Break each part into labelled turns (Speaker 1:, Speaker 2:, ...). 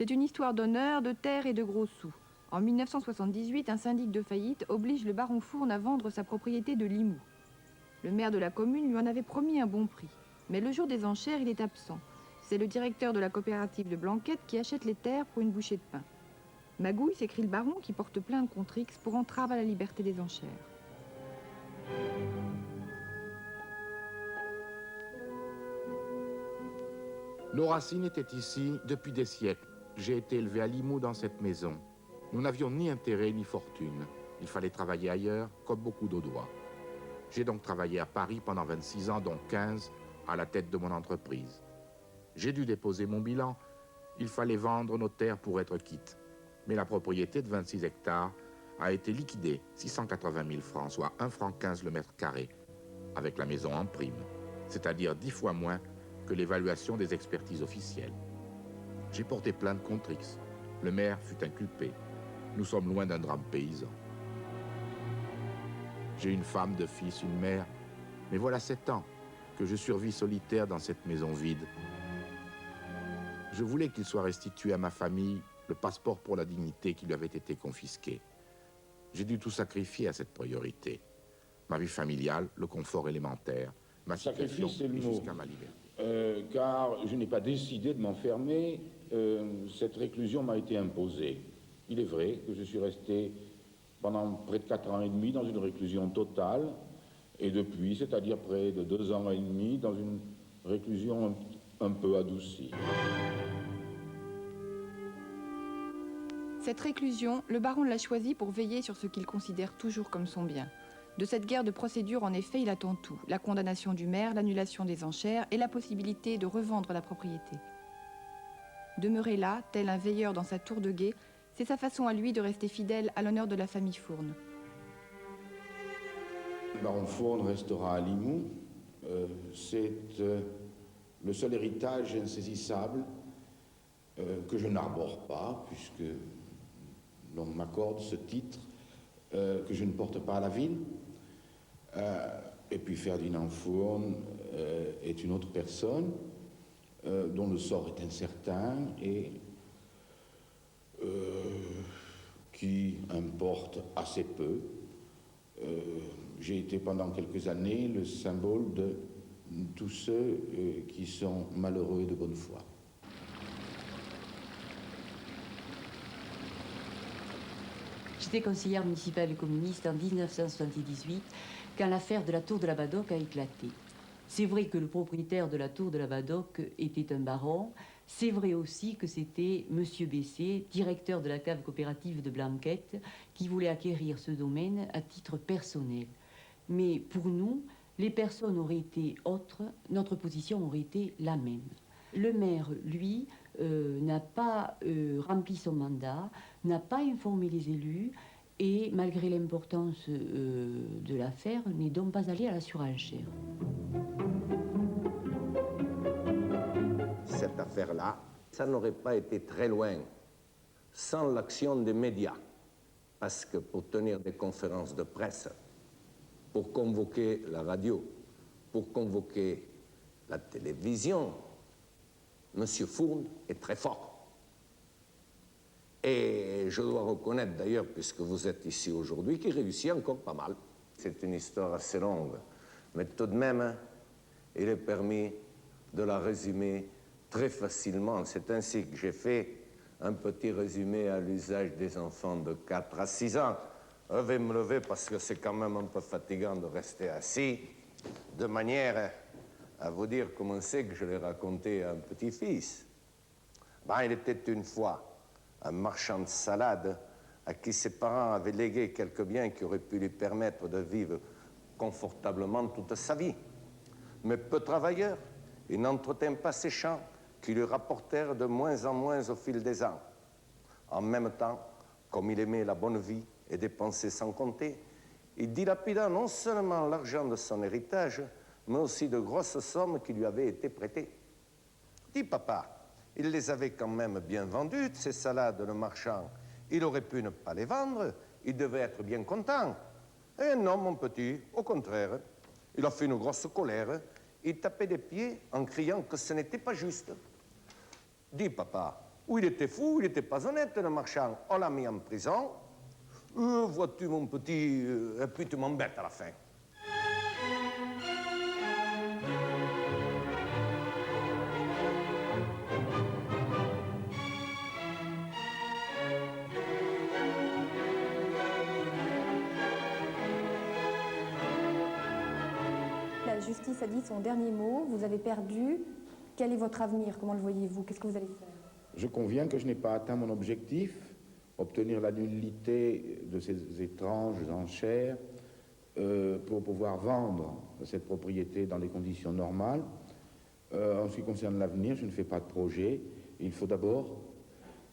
Speaker 1: C'est une histoire d'honneur, de terre et de gros sous. En 1978, un syndic de faillite oblige le baron Fourne à vendre sa propriété de Limoux. Le maire de la commune lui en avait promis un bon prix. Mais le jour des enchères, il est absent. C'est le directeur de la coopérative de Blanquette qui achète les terres pour une bouchée de pain. Magouille, s'écrie le baron qui porte plainte contre X pour entrave à la liberté des enchères.
Speaker 2: Nos racines étaient ici depuis des siècles. J'ai été élevé à Limoux dans cette maison. Nous n'avions ni intérêt ni fortune. Il fallait travailler ailleurs, comme beaucoup d'Audois. J'ai donc travaillé à Paris pendant 26 ans, dont 15 à la tête de mon entreprise. J'ai dû déposer mon bilan. Il fallait vendre nos terres pour être quitte. Mais la propriété de 26 hectares a été liquidée, 680 000 francs, soit 1,15 franc le mètre carré, avec la maison en prime, c'est-à-dire 10 fois moins que l'évaluation des expertises officielles. J'ai porté plainte contre X. Le maire fut inculpé. Nous sommes loin d'un drame paysan. J'ai une femme, deux fils, une mère, mais voilà 7 ans que je survis solitaire dans cette maison vide. Je voulais qu'il soit restitué à ma famille le passeport pour la dignité qui lui avait été confisqué. J'ai dû tout sacrifier à cette priorité. Ma vie familiale, le confort élémentaire, ma situation jusqu'à ma liberté.
Speaker 3: Car je n'ai pas décidé de m'enfermer, cette réclusion m'a été imposée. Il est vrai que je suis resté pendant près de 4 ans et demi dans une réclusion totale, et depuis, c'est-à-dire près de 2 ans et demi, dans une réclusion un peu adoucie.
Speaker 1: Cette réclusion, le baron l'a choisie pour veiller sur ce qu'il considère toujours comme son bien. De cette guerre de procédure, en effet, il attend tout. La condamnation du maire, l'annulation des enchères et la possibilité de revendre la propriété. Demeurer là, tel un veilleur dans sa tour de guet, c'est sa façon à lui de rester fidèle à l'honneur de la famille Fourne.
Speaker 3: Le baron Fourne restera à Limoux. C'est le seul héritage insaisissable que je n'arbore pas, puisque l'on m'accorde ce titre que je ne porte pas à la ville. Et puis Ferdinand Fourne est une autre personne dont le sort est incertain et qui importe assez peu. J'ai été pendant quelques années le symbole de tous ceux qui sont malheureux de bonne foi.
Speaker 4: J'étais conseillère municipale communiste en 1978 quand l'affaire de la tour de la Badoque a éclaté. C'est vrai que le propriétaire de la tour de la Badoque était un baron. C'est vrai aussi que c'était M. Bessé, directeur de la cave coopérative de Blanquette, qui voulait acquérir ce domaine à titre personnel. Mais pour nous, les personnes auraient été autres, notre position aurait été la même. Le maire, lui, n'a pas rempli son mandat, n'a pas informé les élus et, malgré l'importance de l'affaire, n'est donc pas allé à la surenchère.
Speaker 5: Cette affaire-là, ça n'aurait pas été très loin sans l'action des médias. Parce que pour tenir des conférences de presse, pour convoquer la radio, pour convoquer la télévision, M. Fourne est très fort. Et je dois reconnaître d'ailleurs, puisque vous êtes ici aujourd'hui, qu'il réussit encore pas mal. C'est une histoire assez longue, mais tout de même, il est permis de la résumer très facilement. C'est ainsi que j'ai fait un petit résumé à l'usage des enfants de 4 à 6 ans. Je vais me lever parce que c'est quand même un peu fatigant de rester assis, de manière à vous dire comment c'est que je l'ai raconté à un petit-fils. Ben, il était une fois un marchand de salade à qui ses parents avaient légué quelques biens qui auraient pu lui permettre de vivre confortablement toute sa vie. Mais peu travailleur, il n'entretint pas ses champs qui lui rapportèrent de moins en moins au fil des ans. En même temps, comme il aimait la bonne vie et dépensait sans compter, il dilapida non seulement l'argent de son héritage, mais aussi de grosses sommes qui lui avaient été prêtées. Dis, papa, il les avait quand même bien vendues, ces salades, le marchand. Il aurait pu ne pas les vendre, il devait être bien content. Eh non, mon petit, au contraire. Il a fait une grosse colère, il tapait des pieds en criant que ce n'était pas juste. Dis, papa, Ou il était fou, il n'était pas honnête, le marchand. On l'a mis en prison. Vois-tu, mon petit, et puis tu m'embêtes à la fin.
Speaker 6: La justice a dit son dernier mot, vous avez perdu. Quel est votre avenir? Comment le voyez-vous? Qu'est-ce que vous allez faire?
Speaker 3: Je conviens que je n'ai pas atteint mon objectif, obtenir la nullité de ces étranges enchères pour pouvoir vendre cette propriété dans des conditions normales. En ce qui concerne l'avenir, je ne fais pas de projet. Il faut d'abord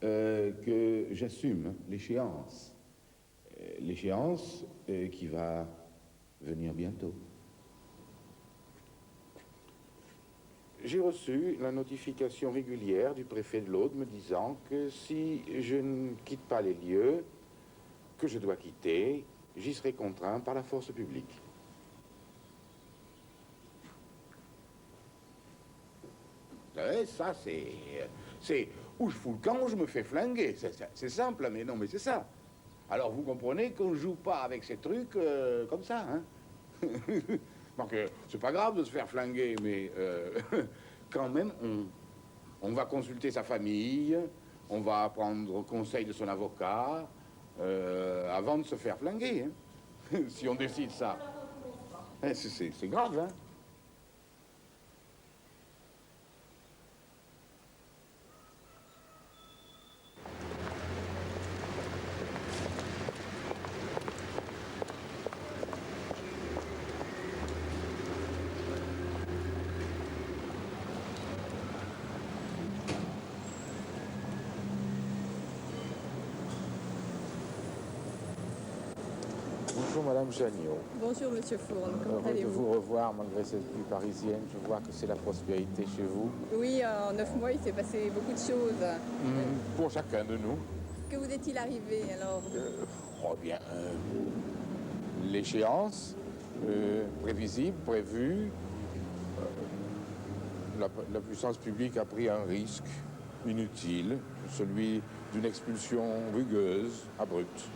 Speaker 3: que j'assume l'échéance. L'échéance qui va venir bientôt. J'ai reçu la notification régulière du préfet de l'Aude me disant que si je ne quitte pas les lieux que je dois quitter, j'y serai contraint par la force publique. Ça, c'est où je fous le camp, où je me fais flinguer. C'est simple, mais non, mais c'est ça. Alors vous comprenez qu'on ne joue pas avec ces trucs comme ça, hein. Donc c'est pas grave de se faire flinguer, mais quand même, on va consulter sa famille, on va prendre conseil de son avocat avant de se faire flinguer, hein, si on décide ça. C'est grave, hein.
Speaker 7: Bonjour Madame Janniot.
Speaker 8: Bonjour Monsieur Fourne, comment
Speaker 7: Heureux de
Speaker 8: allez-vous?
Speaker 7: vous revoir malgré cette vie parisienne. Je vois que c'est la prospérité chez vous.
Speaker 8: Oui, en 9 mois, il s'est passé beaucoup de choses.
Speaker 7: Pour chacun de nous.
Speaker 8: Que vous est-il arrivé alors?
Speaker 7: Oh bien, l'échéance, prévisible, prévue. La puissance publique a pris un risque inutile, celui d'une expulsion rugueuse, abrupte.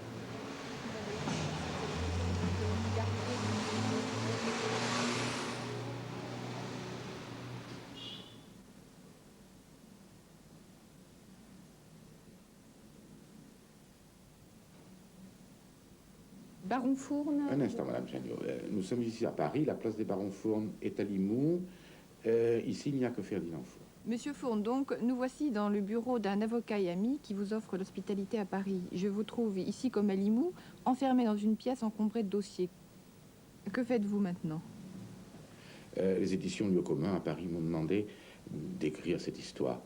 Speaker 1: Baron Fourne.
Speaker 3: Un instant, Madame Janniot. Nous sommes ici à Paris, la place des Barons Fourne est à Limoux. Ici, il n'y a que Ferdinand Fourne.
Speaker 1: Monsieur Fourne, donc, nous voici dans le bureau d'un avocat et ami qui vous offre l'hospitalité à Paris. Je vous trouve ici comme à Limoux, enfermé dans une pièce encombrée de dossiers. Que faites-vous maintenant?
Speaker 3: Les éditions Lieu commun à Paris m'ont demandé d'écrire cette histoire.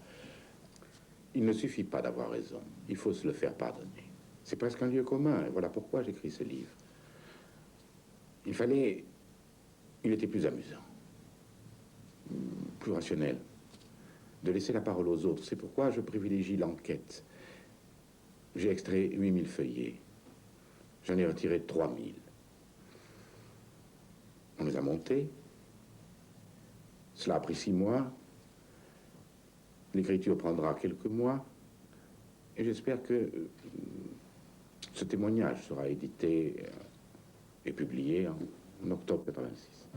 Speaker 3: Il ne suffit pas d'avoir raison, il faut se le faire pardonner. C'est presque un lieu commun, et voilà pourquoi j'écris ce livre. Il était plus amusant, plus rationnel, de laisser la parole aux autres. C'est pourquoi je privilégie l'enquête. J'ai extrait 8000 feuillets. J'en ai retiré 3000. On les a montés. Cela a pris 6 mois. L'écriture prendra quelques mois. Et j'espère que ce témoignage sera édité et publié en octobre 86.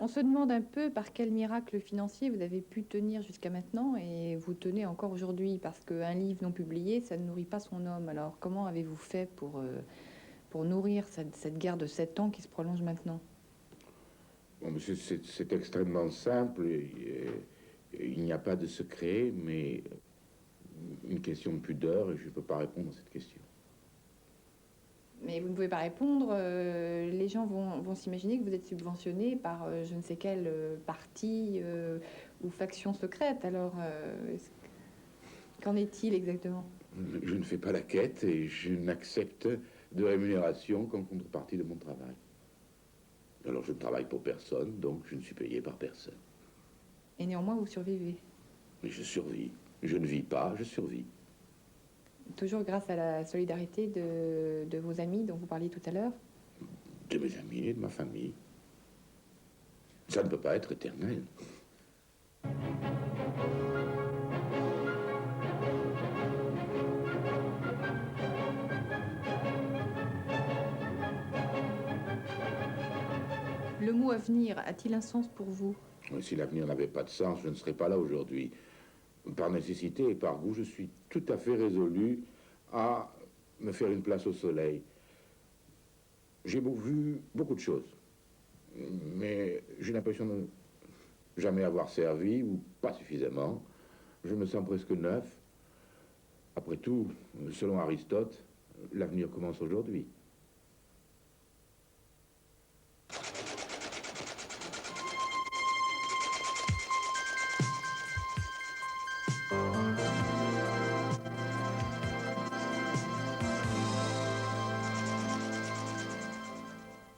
Speaker 1: On se demande un peu par quel miracle financier vous avez pu tenir jusqu'à maintenant et vous tenez encore aujourd'hui, parce qu'un livre non publié, ça ne nourrit pas son homme. Alors comment avez-vous fait pour nourrir cette guerre de 7 ans qui se prolonge maintenant?
Speaker 3: Bon, c'est extrêmement simple. Il n'y a pas de secret, mais une question de pudeur, et je ne peux pas répondre à cette question.
Speaker 1: Mais vous ne pouvez pas répondre. Les gens vont s'imaginer que vous êtes subventionné par je ne sais quel parti ou faction secrète. Alors, qu'en est-il exactement?
Speaker 3: Je ne fais pas la quête et je n'accepte de rémunération qu'en contrepartie de mon travail. Alors, je ne travaille pour personne, donc je ne suis payé par personne.
Speaker 1: Et néanmoins, vous survivez.
Speaker 3: Mais je survis. Je ne vis pas, je survis.
Speaker 1: Toujours grâce à la solidarité de vos amis dont vous parliez tout à l'heure?
Speaker 3: De mes amis et de ma famille. Ça ne peut pas être éternel.
Speaker 1: Le mot avenir a-t-il un sens pour vous?
Speaker 3: Si l'avenir n'avait pas de sens, je ne serais pas là aujourd'hui. Par nécessité et par goût, je suis tout à fait résolu à me faire une place au soleil. J'ai vu beaucoup de choses, mais j'ai l'impression de jamais avoir servi, ou pas suffisamment. Je me sens presque neuf. Après tout, selon Aristote, l'avenir commence aujourd'hui.